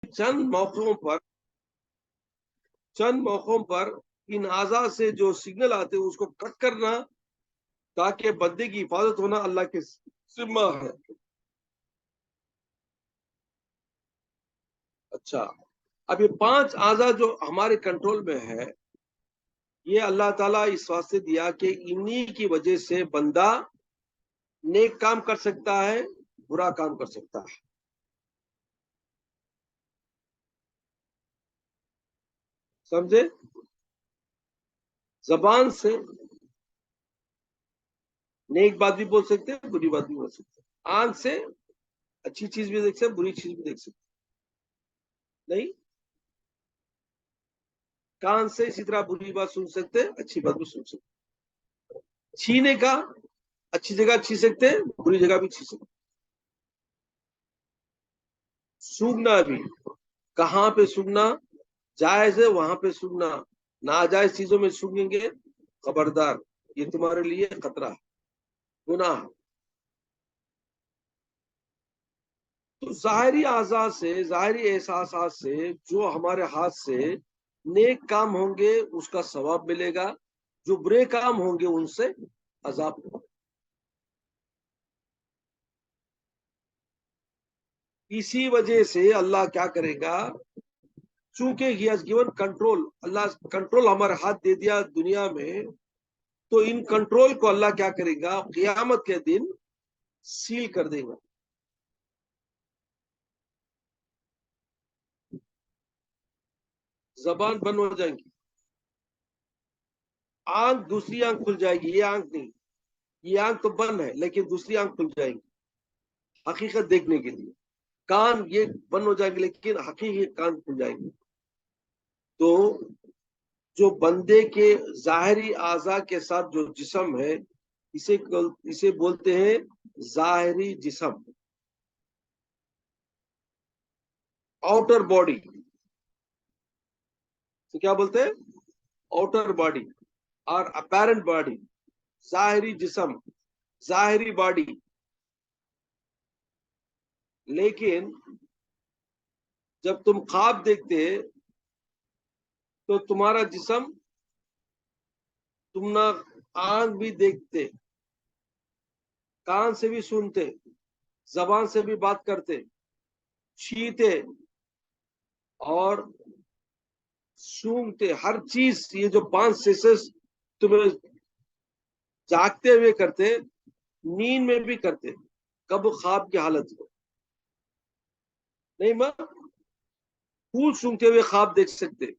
चंद मौकों पर चंद मौकों पर इन आज़ा से जो सिग्नल आते हैं उसको कट करना, ताकि बंदे की हिफाजत होना अल्लाह के जिम्मा है। अच्छा, अब ये 5 आज़ा जो हमारे कंट्रोल में है, ये अल्लाह ताला इस वास्ते दिया कि इन्हीं की वजह से बंदा नेक काम कर सकता है, बुरा काम कर सकता है। समझे? जबान से नेक बात भी बोल सकते हैं, बुरी बात भी बोल सकते हैं। आंख से अच्छी चीज भी देख सकते हैं, बुरी चीज भी देख सकते हैं। नहीं, कान से इसी तरह बुरी बात सुन सकते हैं, अच्छी बात भी सुन सकते हैं। छीने का, अच्छी जगह छी सकते हैं, बुरी जगह भी छी सकते हैं। सूंघना भी, कहाँ पे सूंघना जायज है वहां पे सूंघना, नाजायज चीजों में सूंघेंगे, खबरदार, ये तुम्हारे लिए खतरा है, गुनाह है। तो जाहिरी आज़ा से, जाहिरी एहसास से जो हमारे हाथ से नेक काम होंगे उसका सवाब मिलेगा, जो बुरे काम होंगे उनसे अजाब होगा। इसी वजह से अल्लाह क्या करेगा, चूंकि he has given control, Allah control हमारे हाथ दे दिया दुनिया में, तो इन कंट्रोल को अल्लाह क्या करेगा, क़यामत के दिन सील कर देगा। जबान बंद हो जाएंगी, आंख, दूसरी आंख खुल जाएगी, ये आंख नहीं, ये आंख तो बंद है लेकिन दूसरी आंख खुल जाएगी हकीकत देखने के लिए। कान ये बंद हो जाएंगे लेकिन हकीकी कान खुल जाएंगे। तो जो बंदे के जाहिरी आज़ा के साथ जो जिस्म है, इसे इसे बोलते हैं जाहिरी जिस्म, आउटर बॉडी। तो क्या बोलते हैं, आउटर बॉडी और अपेरेंट बॉडी, जाहिरी जिस्म, जाहिरी बॉडी। लेकिन जब तुम ख्वाब देखते तो तुम्हारा जिस्म, तुम ना आंख भी देखते, कान से भी सुनते, जबान से भी बात करते, छीते और सूंघते, हर चीज, ये जो 5 सेंसेस तुम्हें जागते हुए करते, नींद में भी करते, कब ख्वाब की हालत में नहीं। मां फूल सूंघते हुए ख्वाब देख सकते,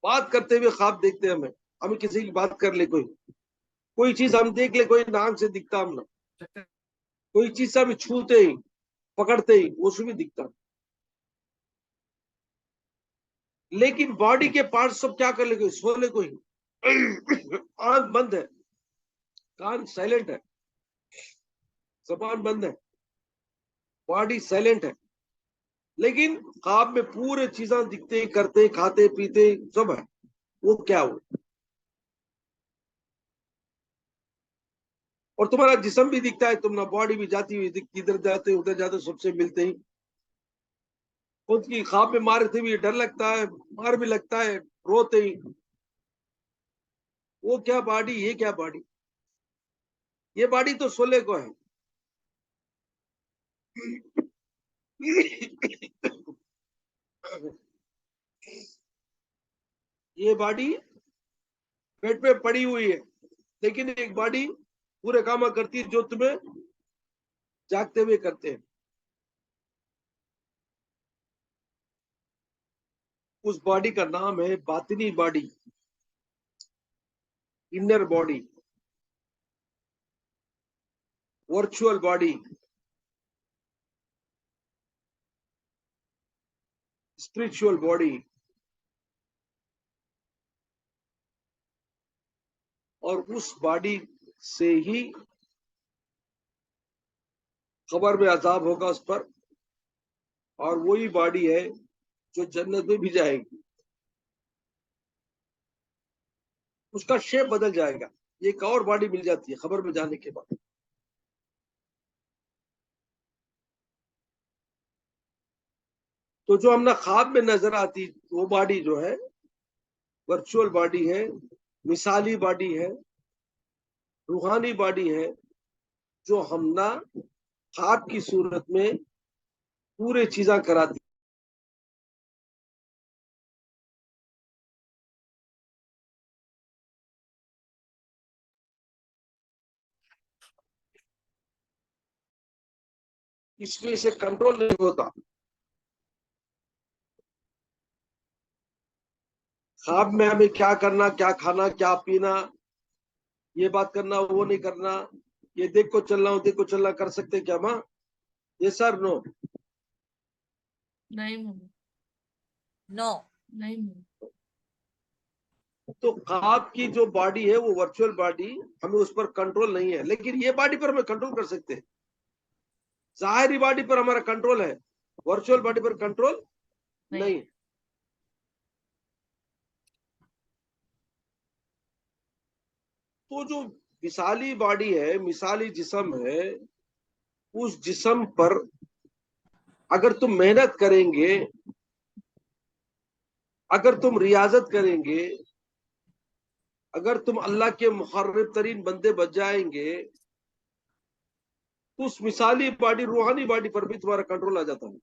बात करते हुए ख्वाब देखते, हमें किसी की बात कर ले, कोई कोई चीज हम देख ले, कोई नाक से दिखता हम ना, कोई चीज से हम छूते ही, पकड़ते ही वो भी दिखता। लेकिन बॉडी के पार्ट सब क्या कर ले, कोई सो ले, कोई आंख बंद है, कान साइलेंट है, जबान बंद है, बॉडी साइलेंट है, लेकिन ख्वाब में पूरे चीजें दिखते, करते, खाते, पीते सब है। वो क्या हो, और तुम्हारा जिस्म भी दिखता है, तुम ना बॉडी भी जाती हुई दिखती, इधर जाते उधर जाते, सबसे मिलते ही, खुद की ख्वाब में मारते भी डर लगता है, मार भी लगता है, रोते ही। वो क्या बॉडी, ये क्या बॉडी, ये बॉडी तो सोले को है। ये बॉडी बेड पे पड़ी हुई है, लेकिन एक बॉडी पूरे काम करती है जो तुम्हें जागते हुए करते हैं। उस बॉडी का नाम है बातिनी body, inner body, virtual body, spiritual body. और उस बॉडी से ही खबर में अजाब होगा उस पर, और वही बॉडी है जो जन्नत में भी जाएगी। उसका शेप बदल जाएगा, एक और बॉडी मिल जाती है खबर में जाने के बाद। तो जो हमने ख्वाब में नजर आती वो बॉडी जो है वर्चुअल बॉडी है, मिसाली बॉडी है, रूहानी बॉडी है, जो हमना ख्वाब की सूरत में पूरे चीजा कराती। इसमें से कंट्रोल नहीं होता। ख्वाब में हमें क्या करना, क्या खाना, क्या पीना, ये बात करना, वो नहीं करना, ये देख को चलना, वो देख को चलना कर सकते क्या माँ? ये सर नो? नहीं मम्मी, नो। नहीं मम्मी। तो ख्वाब की जो बॉडी है वो वर्चुअल बॉडी, हमें उस पर कंट्रोल नहीं है, लेकिन ये बॉडी पर हमें कंट्रोल कर सकते हैं। जाहिरी बॉडी पर हमारा कंट्रोल है, वर्चुअल बॉडी पर कंट्रोल नहीं। तो जो मिसाली बॉडी है, मिसाली जिस्म है, उस जिस्म पर अगर तुम मेहनत करेंगे, अगर तुम रियाजत करेंगे, अगर तुम अल्लाह के मुकर्रब तरीन बंदे बन जाएंगे, तो उस मिसाली बॉडी, रूहानी बॉडी पर भी तुम्हारा कंट्रोल आ जाता है।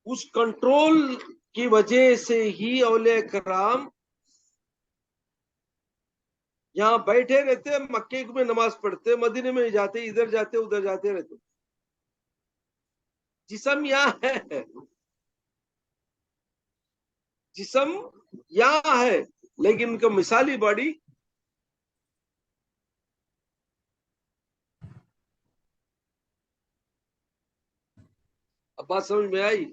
उस कंट्रोल की वजह से ही औलिया कराम यहाँ बैठे रहते, मक्के में नमाज पढ़ते, मदीने में जाते, इधर जाते उधर जाते रहते। जिस्म यहाँ है, जिस्म यहाँ है, लेकिन उनका मिसाली बॉडी अब बात समझ में आई?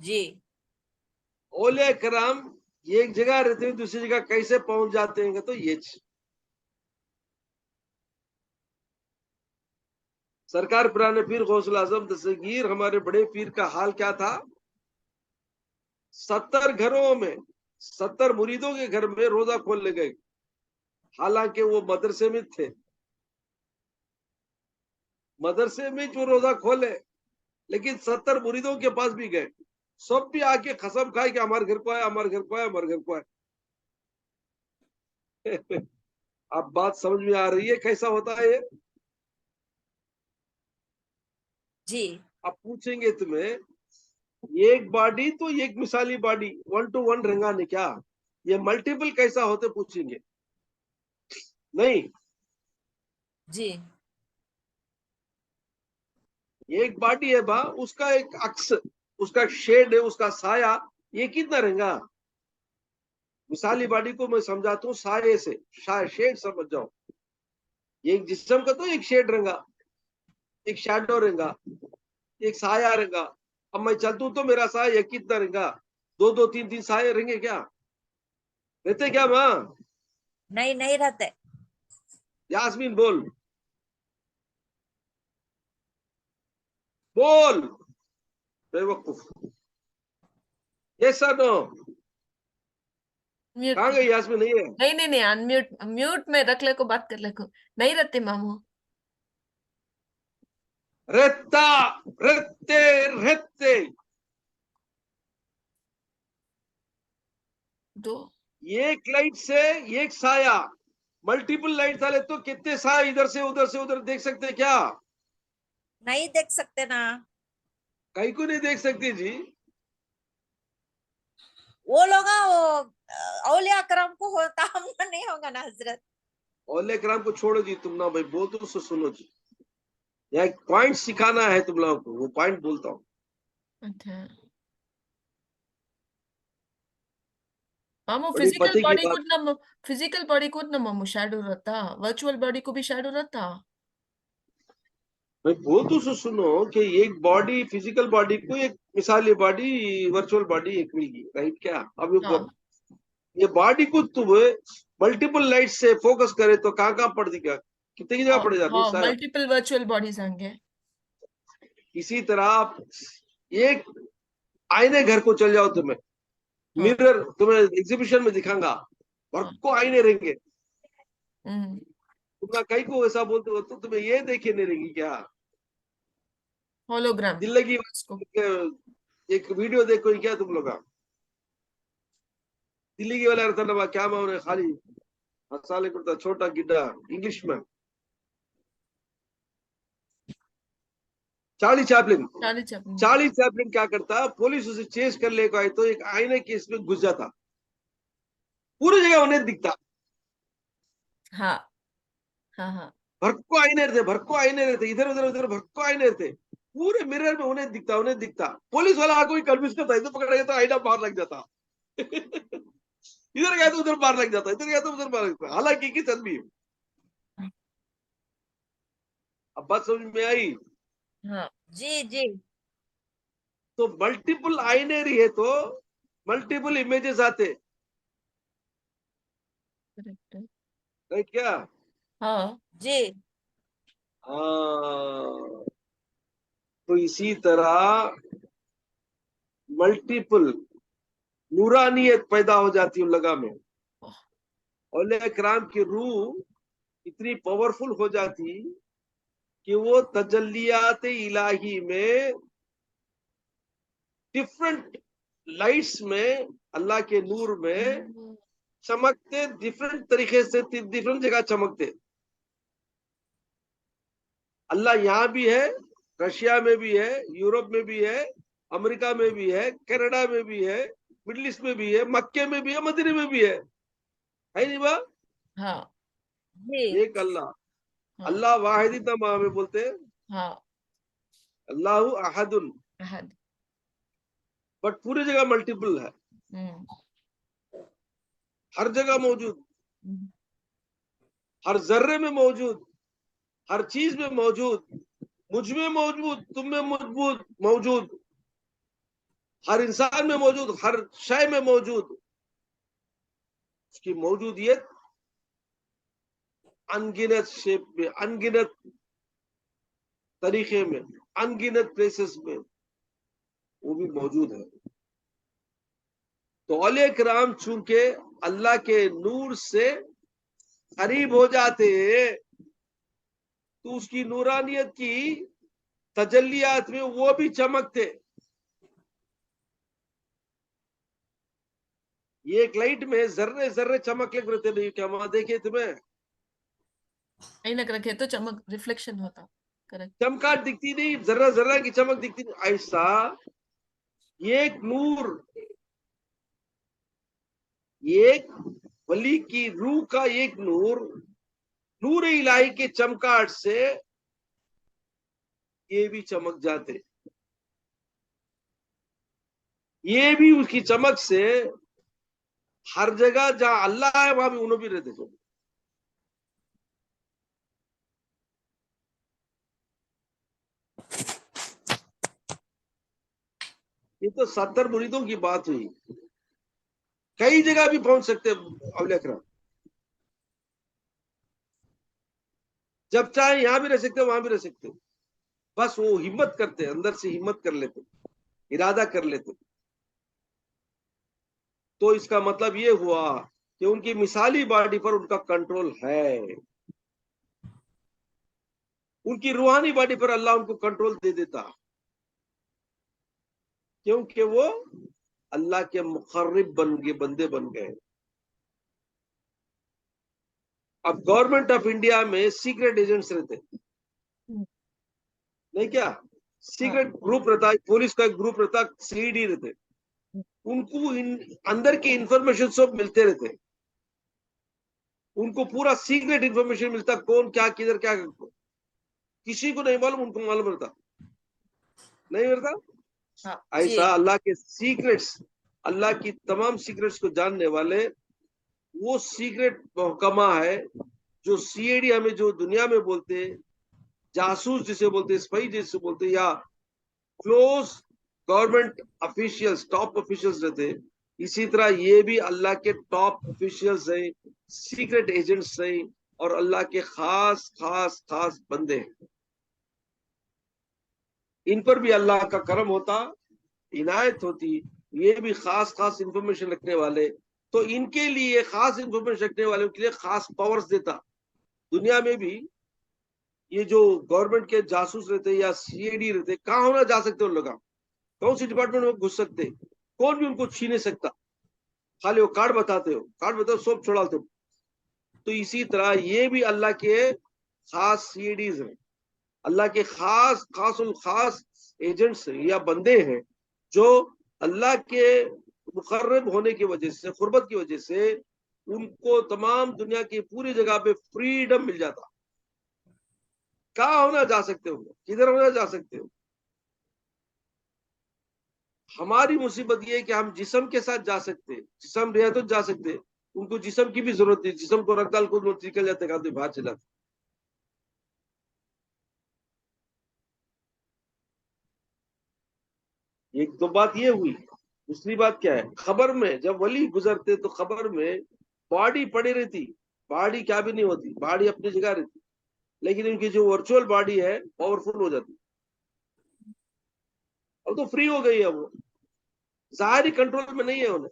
जी। औलिया कराम एक जगह रहते हैं, दूसरी जगह कैसे पहुंच जाते हैं, तो ये सरकार पुराने पीर गौसुल आजम दस्तगीर हमारे बड़े पीर का हाल क्या था? 70 घरों में, 70 मुरीदों के घर में रोजा खोलने गए, हालांकि वो मदरसे में थे, मदरसे में जो रोजा खोले, लेकिन 70 मुरीदों के पास भी गए, सब भी आके कसम खाए कि हमारे घर को आए, हमारे घर को आए, हमारे घर को आए। अब बात समझ में आ रही है कैसा होता है ये? जी। अब पूछेंगे तुम्हें, एक बॉडी तो एक मिसाली बॉडी 1 to 1 रहेगा नहीं क्या? ये मल्टीपल कैसा होते पूछेंगे? नहीं, जी। एक बॉडी है बा, उसका एक अक्स, उसका शेड है, उसका साया, ये कितना रहेगा? मिसाली बॉडी को मैं समझाता हूँ साये से, शेड समझ जाओ। एक जिस्म का तो एक शेड रहेगा, एक शैडो रहेगा, एक साया रहेगा। अब मैं चलता हूं तो मेरा साया कितना रहेगा? 2 2 3 3 साये रहेंगे क्या? रहते क्या माँ? नहीं, नहीं रहते। यास्मीन बोल, बोल बेवकूफ। ये सर नो? म्यूट। कहाँ गई यास्मीन? नहीं है? नहीं नहीं नहीं, अनम्यूट, म्यूट में रख ले को, बात कर ले को। नहीं रहते मामू। रहता, रहते, रहते। दो। एक लाइट से एक साया, मल्टीपल लाइट डाले तो कितने साया इधर से उधर देख सकते हैं क्या? नहीं देख सकते ना। कहीं को नहीं देख सकते जी। वो लोग वो औलिया करम को होता, हमको नहीं होगा ना हजरत। औलिया कराम को छोड़ो जी, तुम ना भाई बोल तो सुनो जी। यहाँ एक पॉइंट सिखाना है तुम लोगों को, वो पॉइंट बोलता हूँ। अच्छा मामू, बड़ी फिजिकल पते की बॉडी को बात। ना, फिजिकल बॉडी को ना मामू शैडो रहता, वर्चुअल बॉडी को भी शैडो रहता। मैं बोल तो सुनो कि एक बॉडी, फिजिकल बॉडी को एक मिसाली बॉडी, वर्चुअल बॉडी एक मिलेगी, राइट क्या? अब हाँ ये बॉडी को तुम मल्टीपल लाइट से फोकस करे तो कहाँ कहाँ पड़ दिखा, कितनी की जगह हाँ पड़ जाती हाँ, है? मल्टीपल वर्चुअल बॉडीज होंगे। इसी तरह आप एक आईने घर को चल जाओ, तुम्हें हाँ मिरर तुम्हें एग्जीबिशन में दिखाऊंगा, और हाँ को आईने रहेंगे, तुम ना कहीं को ऐसा बोलते हो तो तुम्हें ये देखे नहीं रहेगी क्या? होलोग्राम जिंदगी उसको। एक वीडियो देखो क्या तुम लोग? दिल्ली वाला रहता ना क्या मामले खाली हंसाले करता छोटा गिड्डा इंग्लिश में Charlie Chaplin. Charlie Chaplin. Charlie Chaplin क्या करता, पुलिस उसे चेस कर ले आए तो एक आईने के इसमें घुस जाता, पूरी जगह उन्हें दिखता, हाँ हाँ हाँ। भरको आईने रहते, भरको आईने रहते, इधर उधर उधर भरको आईने रहते, पूरे मिरर में उन्हें दिखता, उन्हें दिखता। पुलिस वाला आको ही कन्विंस करता, इधर पकड़ा गया तो आईना बाहर लग जाता इधर गया तो उधर बाहर लग जाता, इधर गया तो उधर बाहर लग जाता, हालांकि की तदबी। अब बात समझ में आई? हाँ जी जी। तो मल्टीपल आईने रही है तो मल्टीपल इमेजेस आते, करेक्ट है। राइट क्या? हाँ जी हाँ, तो इसी तरह मल्टीपल नूरानियत पैदा हो जाती है उन लगा में। औलिया किराम की रूह इतनी पावरफुल हो जाती कि वो तजल्लियात इलाही में डिफरेंट लाइट्स में, अल्लाह के नूर में चमकते, डिफरेंट तरीके से डिफरेंट जगह चमकते। अल्लाह यहाँ भी है, रशिया में भी है, यूरोप में भी है, अमेरिका में भी है, कनाडा में भी है, मिडिल ईस्ट में भी है, मक्के में भी है, मदीने में भी है नहीं बा? हाँ जी एक अल्लाह, हाँ अल्लाह वाहिदी तमाम में बोलते हैं, हाँ। अल्लाहु अहदुन, अहद। बट पूरी जगह मल्टीपल है, हम्म, हर जगह मौजूद, हम्म, हर जर्रे में मौजूद, हर चीज में मौजूद, मुझ में मौजूद, तुम में मौजूद मौजूद, हर इंसान में मौजूद, हर शय में मौजूद। उसकी मौजूदियत अनगिनत शेप में, अनगिनत तरीके में, अनगिनत प्लेसेस में वो भी मौजूद है। तो औलिया किराम चूंकि अल्लाह के नूर से करीब हो जाते हैं तो उसकी नूरानियत की तजल्लियात में वो भी चमकते। ये एक लाइट में जर्रे जर्रे चमक लग रहे थे, नहीं क्या वहां देखे तुम्हें? ऐनक रखे तो चमक रिफ्लेक्शन होता। करेक्ट। चमकाट दिखती नहीं, जर्रा जर्रा की चमक दिखती नहीं। ऐसा एक नूर, एक वली की रूह का एक नूर, नूर इलाही के चमकाट से ये भी चमक जाते, ये भी उसकी चमक से हर जगह जहां अल्लाह है वहां भी उन्होंने भी रहते थे। ये तो 70 मुरीदों की बात हुई, कई जगह भी पहुंच सकते औलिया किराम, जब चाहे यहां भी रह सकते वहां भी रह सकते, बस वो हिम्मत करते, अंदर से हिम्मत कर लेते, इरादा कर लेते। तो इसका मतलब ये हुआ कि उनकी मिसाली बॉडी पर उनका कंट्रोल है, उनकी रूहानी बॉडी पर अल्लाह उनको कंट्रोल दे देता, क्योंकि वो अल्लाह के मुकर्रब बन गए, बंदे बन गए। अब गवर्नमेंट ऑफ इंडिया में सीक्रेट एजेंट्स रहते नहीं क्या? हाँ सीक्रेट ग्रुप रहता है, पुलिस का एक ग्रुप रहता, सीडी रहते, उनको अंदर की इंफॉर्मेशन सब मिलते रहते, उनको पूरा सीक्रेट इंफॉर्मेशन मिलता, कौन क्या किधर क्या, किसी को नहीं मालूम, उनको मालूम रहता, नहीं रहता? हाँ। जी ऐसा अल्लाह के सीक्रेट्स, अल्लाह की तमाम सीक्रेट्स को जानने वाले वो सीक्रेट महकमा है, जो सीआईडी हमें जो दुनिया में बोलते, जासूस जिसे बोलते, स्पाई जिसे बोलते, या close government officials, top officials रहते, इसी तरह ये भी अल्लाह के टॉप ऑफिशियल्स हैं, सीक्रेट एजेंट्स हैं, और अल्लाह के खास खास खास बंदे हैं। इन पर भी अल्लाह का करम होता, इनायत होती, ये भी खास खास इंफॉर्मेशन रखने वाले, तो इनके लिए खास इंफॉर्मेशन रखने वालों के लिए खास पावर्स देता, दुनिया में भी ये जो गवर्नमेंट के जासूस रहते या सीआईडी रहते, कहाँ होना जा सकते उन लोग? कौन सी डिपार्टमेंट में घुस सकते? कौन भी उनको छीन नहीं सकता। खाली वो कार्ड बताते हो, कार्ड बताओ, सब छोड़ाते हो। तो इसी तरह ये भी अल्लाह के खास सीआईडीज हैं, अल्लाह के खास खासुल खास एजेंट्स हैं या बंदे हैं, जो अल्लाह के मुकर्रब होने की वजह से, कुर्बत की वजह से उनको तमाम दुनिया की पूरी जगह पे फ्रीडम मिल जाता। कहाँ होना जा सकते हो, किधर होना जा सकते हो? हमारी मुसीबत ये है कि हम जिस्म के साथ जा सकते, जिस्म रहे तो जा सकते, उनको जिस्म की भी जरूरत नहीं, जिस्म को रख डाल को निकल जाते, कहा बाहर चलाते। एक तो बात ये हुई। दूसरी बात क्या है, खबर में जब वली गुजरते तो खबर में बॉडी पड़ी रहती, बॉडी क्या भी नहीं होती, बॉडी अपनी जगह रहती, लेकिन इनकी जो वर्चुअल बॉडी है पावरफुल हो जाती। अब तो फ्री हो गई है वो, जाहिरी कंट्रोल में नहीं है उन्हें,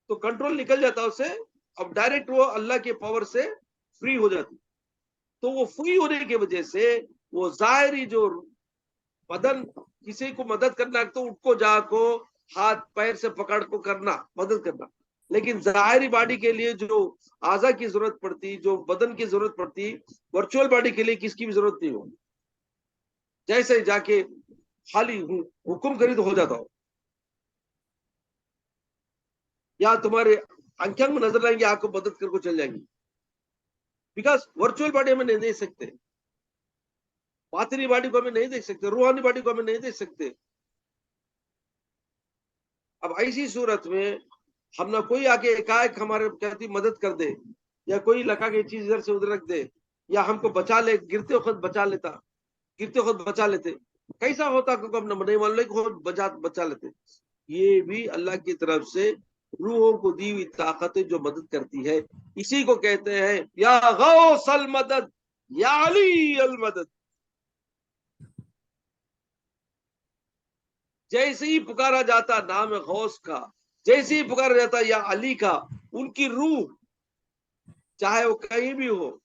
तो कंट्रोल निकल जाता उससे। अब डायरेक्ट वो अल्लाह के पावर से फ्री हो जाती। तो वो फ्री होने की वजह से वो जाहिरी जो बदन, किसी को मदद करना तो उठको जाको हाथ पैर से पकड़ को करना, मदद करना, लेकिन जाहिरी बॉडी के लिए जो आजा की जरूरत पड़ती, जो बदन की जरूरत पड़ती, वर्चुअल बॉडी के लिए किसकी भी जरूरत नहीं हो। जैसे ही जाके खाली हुक्म करी तो हो जाता हो, या तुम्हारे आंखें में नजर आएंगे, आपको मदद करके चल जाएंगी, बिकॉज वर्चुअल बॉडी हमें नहीं देख सकते, बातिनी बॉडी को हमें नहीं देख सकते, रूहानी बॉडी को हमें नहीं देख सकते। अब ऐसी सूरत में हम ना कोई आके एकाएक हमारे कहती मदद कर दे, या कोई लगा के चीज इधर से उधर रख दे, या हमको बचा ले, गिरते वक्त बचा लेता, गिरते वक्त बचा लेते, कैसा होता क्योंकि हम नहीं मान लो खुद बचा लेते। ये भी अल्लाह की तरफ से रूहों को दी हुई ताकतें जो मदद करती है। इसी को कहते हैं या गौस अल मदद, या अली अल मदद। जैसे ही पुकारा जाता नाम गौस का, जैसे ही पुकारा जाता या अली का, उनकी रूह चाहे वो कहीं भी हो,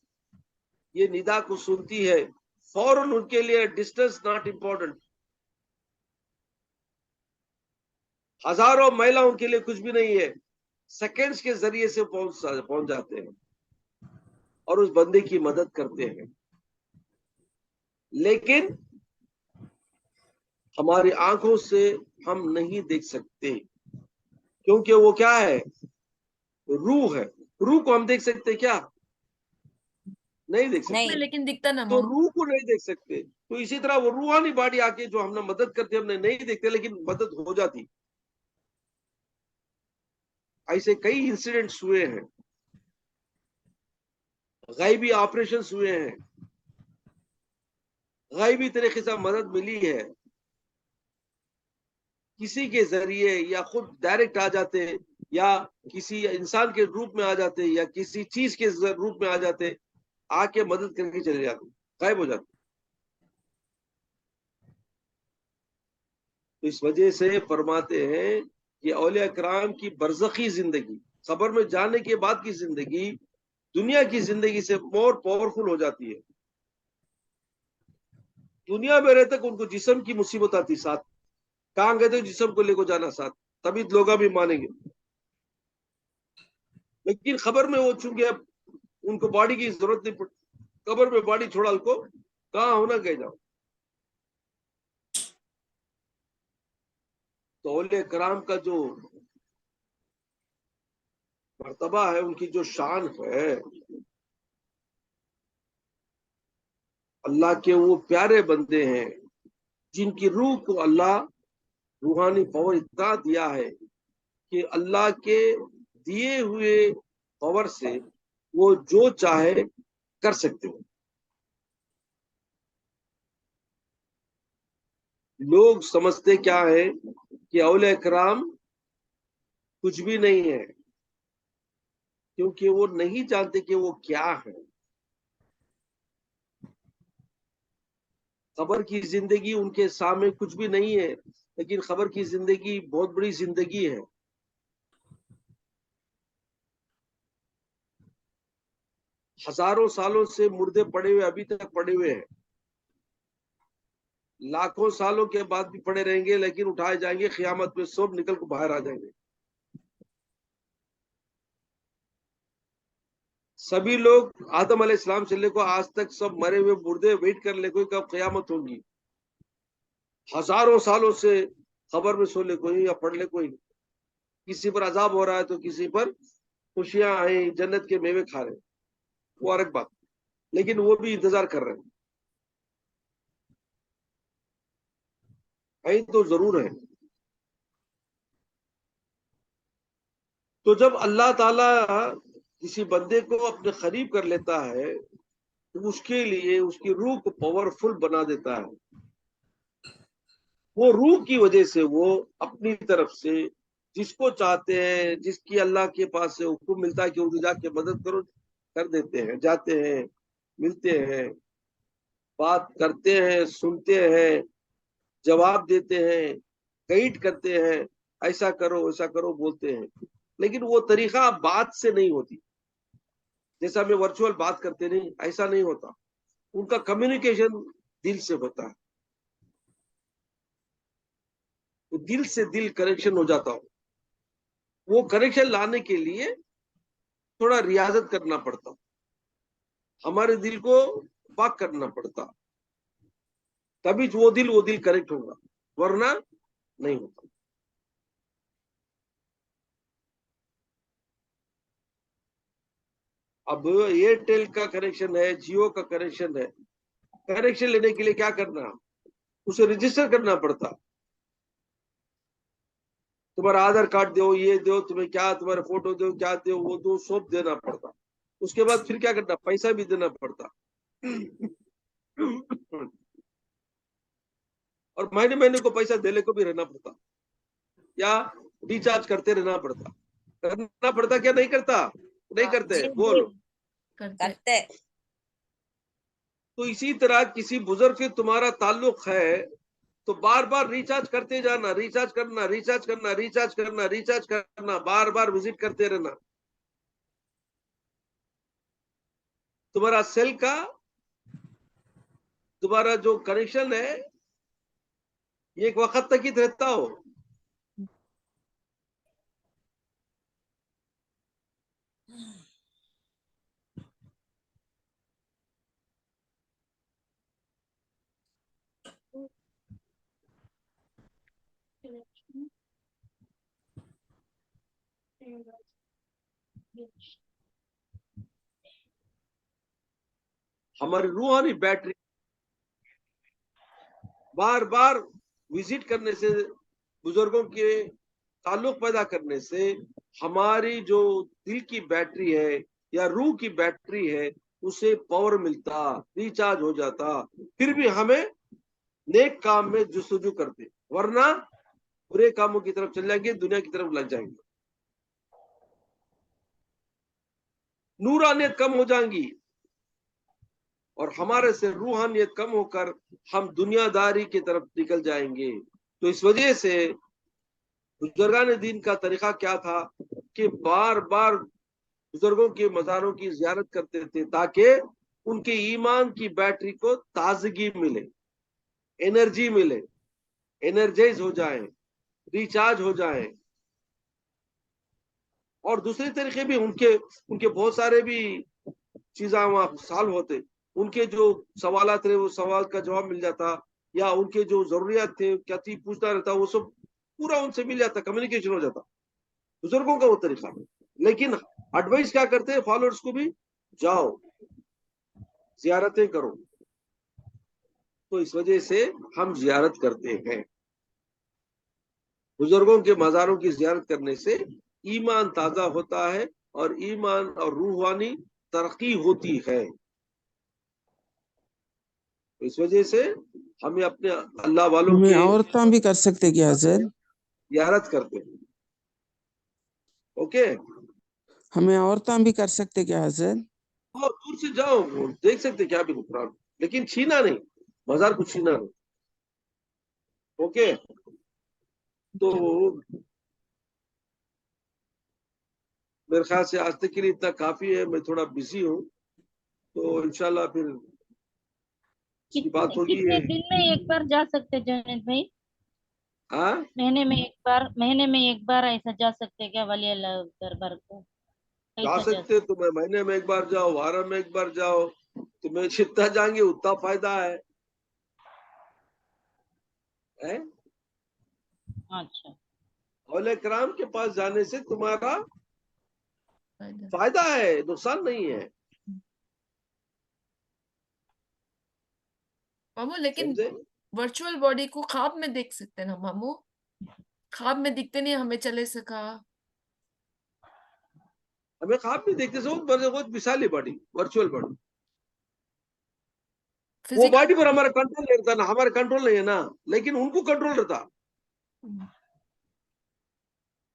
ये निदा को सुनती है फौरन। उनके लिए डिस्टेंस नॉट इंपॉर्टेंट, हजारों महिला उनके लिए कुछ भी नहीं है, सेकंड्स के जरिए से पहुंच जाते हैं और उस बंदे की मदद करते हैं। लेकिन हमारी आंखों से हम नहीं देख सकते, क्योंकि वो क्या है, रूह है। रूह को हम देख सकते क्या? नहीं देख सकते। नहीं। लेकिन दिखता ना तो मम। रूह को नहीं देख सकते, तो इसी तरह वो रूहानी बॉडी आके जो हमने मदद करते, हमने नहीं देखते, लेकिन मदद हो जाती। ऐसे कई इंसिडेंट्स हुए हैं, गैबी ऑपरेशंस हुए हैं, गैबी तरीके से मदद मिली है, किसी के जरिए या खुद डायरेक्ट आ जाते, या किसी इंसान के रूप में आ जाते, या किसी चीज के रूप में आ जाते, आके मदद करके चले जाते, गायब हो जाते। तो इस वजह से फरमाते हैं कि औलिया कराम की बरज़खी जिंदगी, कब्र में जाने के बाद की जिंदगी दुनिया की जिंदगी से मोर पावरफुल हो जाती है। दुनिया में रहते उनको जिस्म की मुसीबत आती साथ, कहाँ गए थे जिस्म को लेकर जाना साथ, तभी लोग भी मानेंगे। लेकिन खबर में वो चूंकि अब उनको बॉडी की जरूरत नहीं पड़ती, कब्र में बॉडी छोड़ा उनको, कहाँ होना गए जाओ। तो औलिया कराम का जो मर्तबा है, उनकी जो शान है, अल्लाह के वो प्यारे बंदे हैं जिनकी रूह को अल्लाह रूहानी पावर इतना दिया है कि अल्लाह के दिए हुए पावर से वो जो चाहे कर सकते हो। लोग समझते क्या है कि औलिया कराम कुछ भी नहीं है, क्योंकि वो नहीं जानते कि वो क्या है। खबर की जिंदगी उनके सामने कुछ भी नहीं है, लेकिन खबर की जिंदगी बहुत बड़ी जिंदगी है। हजारों सालों से मुर्दे पड़े हुए अभी तक पड़े हुए हैं, लाखों सालों के बाद भी पड़े रहेंगे, लेकिन उठाए जाएंगे क़यामत में, सब निकल कर बाहर आ जाएंगे। सभी लोग आदम अलैहिस्सलाम से लेकर आज तक सब मरे हुए मुर्दे वेट कर ले कोई कब क़यामत होगी। हजारों सालों से खबर में सो ले कोई या पढ़ ले कोई। किसी पर अजाब हो रहा है तो किसी पर खुशियां आई, जन्नत के मेवे खा रहे हैं, वो अलग बात, लेकिन वो भी इंतजार कर रहे हैं। आई तो जरूर है। तो जब अल्लाह ताला किसी बंदे को अपने करीब कर लेता है तो उसके लिए उसकी रूह को पावरफुल बना देता है। वो रूह की वजह से वो अपनी तरफ से जिसको चाहते हैं, जिसकी अल्लाह के पास से हुक्म मिलता है कि उधर जाके मदद करो, कर देते हैं, जाते हैं, मिलते हैं, बात करते हैं, सुनते हैं, जवाब देते हैं, गाइड करते हैं, ऐसा करो ऐसा करो बोलते हैं। लेकिन वो तरीका बात से नहीं होती, जैसा हम वर्चुअल बात करते नहीं, ऐसा नहीं होता। उनका कम्युनिकेशन दिल से होता है, तो दिल से दिल कनेक्शन हो जाता हो। वो कनेक्शन लाने के लिए थोड़ा रियाजत करना पड़ता, हमारे दिल को पाक करना पड़ता, तभी वो दिल कनेक्ट होगा, वरना नहीं होता। अब एयरटेल का कनेक्शन है, जियो का कनेक्शन है, कनेक्शन लेने के लिए क्या करना, उसे रजिस्टर करना पड़ता। तुम्हारा आधार कार्ड दो, ये दो, तुम्हें क्या, तुम्हारे फोटो दो, क्या दो, वो दो, सब देना पड़ता। उसके बाद फिर क्या करना, पैसा भी देना पड़ता और महीने महीने को पैसा देने को भी रहना पड़ता, या रिचार्ज करते रहना पड़ता। करना पड़ता क्या, नहीं करता? नहीं करते, जी बोलो। करते करते। तो इसी तरह किसी बुजुर्ग से तुम्हारा ताल्लुक है तो बार बार रिचार्ज करते जाना, रिचार्ज करना, रिचार्ज करना, रिचार्ज करना, रिचार्ज करना, बार बार विजिट करते रहना। तुम्हारा सेल का, तुम्हारा जो कनेक्शन है, ये एक वक्त तक ही रहता हो। हमारी रूहानी बैटरी बार बार विजिट करने से, बुजुर्गों के ताल्लुक पैदा करने से हमारी जो दिल की बैटरी है या रूह की बैटरी है, उसे पावर मिलता, रिचार्ज हो जाता, फिर भी हमें नेक काम में जुस्तजू करते, वरना बुरे कामों की तरफ चल जाएंगे, दुनिया की तरफ लग जाएंगे, नूरानियत कम हो जाएंगी और हमारे से रूहानियत कम होकर हम दुनियादारी की तरफ निकल जाएंगे। तो इस वजह से बुजुर्गान दीन का तरीका क्या था कि बार बार बुजुर्गों के मज़ारों की ज़ियारत करते थे ताकि उनके ईमान की बैटरी को ताजगी मिले, एनर्जी मिले, एनर्जाइज हो जाए, रिचार्ज हो जाए। और दूसरे तरीके भी उनके उनके बहुत सारे भी चीज़ें वहाँ सॉल्व होते, उनके जो सवालात थे वो सवाल का जवाब मिल जाता, या उनके जो जरूरियात थे, क्या चीज पूछना रहता, वो सब पूरा उनसे मिल जाता, कम्युनिकेशन हो जाता। बुजुर्गों का वो तरीका है। लेकिन एडवाइस क्या करते हैं फॉलोअर्स को भी, जाओ जियारतें करो। तो इस वजह से हम जियारत करते हैं। बुजुर्गों के मज़ारों की जियारत करने से ईमान ताजा होता है और ईमान और रूहानी तरक्की होती है। इस वजह से हमें अपने अल्लाह वालों हमें के औरतां भी कर सकते क्या हजरत? जियारत करते हैं। ओके, हमें औरतां भी कर सकते क्या हजरत? और दूर से जाओ, देख सकते क्या भी कुरान, लेकिन छीना नहीं, मजार को छीना नहीं। ओके, तो मेरे ख्याल से आज तक के लिए इतना काफी है। मैं थोड़ा बिजी हूँ, तो इंशाल्लाह फिर इसकी बात होगी। कितने दिन में एक बार जा सकते जुनैद भाई? हाँ, महीने में एक बार ऐसा जा सकते क्या वली अल्लाह दरबार को? जा कैसा सकते, तुम्हें महीने में एक बार जाओ, वार में एक बार जाओ, तुम्हें जितना जाएंगे उतना फायदा है। अच्छा, औले कराम के पास जाने से तुम्हारा फायदा। फायदा है, नुकसान नहीं है। मामू लेकिन समझे? वर्चुअल बॉडी को ख्वाब में देख सकते हैं ना मामू? ख्वाब में दिखते नहीं हमें चले सका। हमें ख्वाब में देखते से बहुत विशाली बॉडी, वर्चुअल बॉडी, वो फिजिकल बॉडी पर हमारा कंट्रोल नहीं रहता ना, हमारा कंट्रोल नहीं है ना, लेकिन उनको कंट्रोल रहता,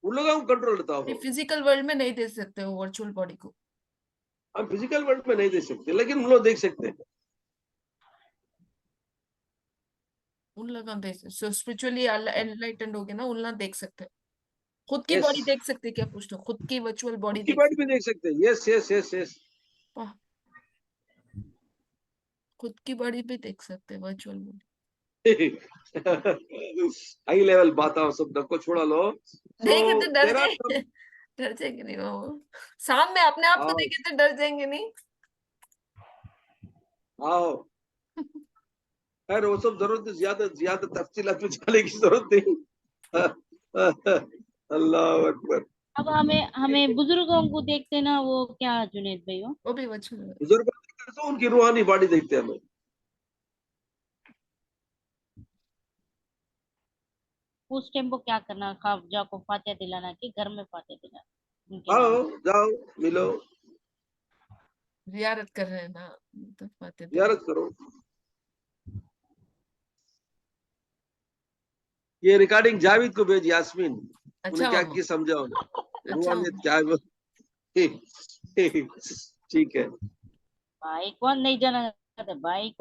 उन लोगों को कंट्रोल रहता हो। फिजिकल वर्ल्ड में नहीं देख सकते हो वर्चुअल बॉडी को। हम फिजिकल वर्ल्ड में नहीं देख सकते, लेकिन उन लोग देख सकते हैं। उन लोग देख सकते, स्पिरिचुअली एनलाइटेंड हो गए ना, उन लोग देख सकते हैं। खुद की Yes. बॉडी देख सकते हैं क्या? पूछ लो, खुद की वर्चुअल बॉडी की देख बॉडी भी देख सकते हैं। यस यस यस यस, खुद की बॉडी भी देख सकते हैं वर्चुअल बॉडी। हाई लेवल बातें सब नको छोड़ा लो। देखे तो डर there are जाएंगे, डर जाएंगे नहीं वो सामने अपने आप को हाँ। देखे तो डर जाएंगे नहीं। आओ, खैर वो सब जरूरत नहीं, ज्यादा ज्यादा तफसीलात में जाने की जरूरत नहीं। अल्लाह अकबर। अब हमें बुजुर्गों को देखते ना, वो क्या जुनैद भाई वो भी वर्चुअल है। बुजुर्ग तो उनकी रूहानी बॉडी देखते हैं हमें। उस टाइम को क्या करना? खाफजा को फातिहा दिलाना कि घर में फातिहा दिलाना उनके आओ नाम? जाओ मिलो, जियारत कर रहे हैं ना, तो फातिहा दिला। जियारत करो। ये रिकॉर्डिंग जावेद को भेज, यास्मीन, अच्छा उन्हें क्या मामू, की समझाओ ना, अच्छा रूहानियत मामू। क्या है वो। ठीक है। भाई कौन नहीं जाना चाहता? भाई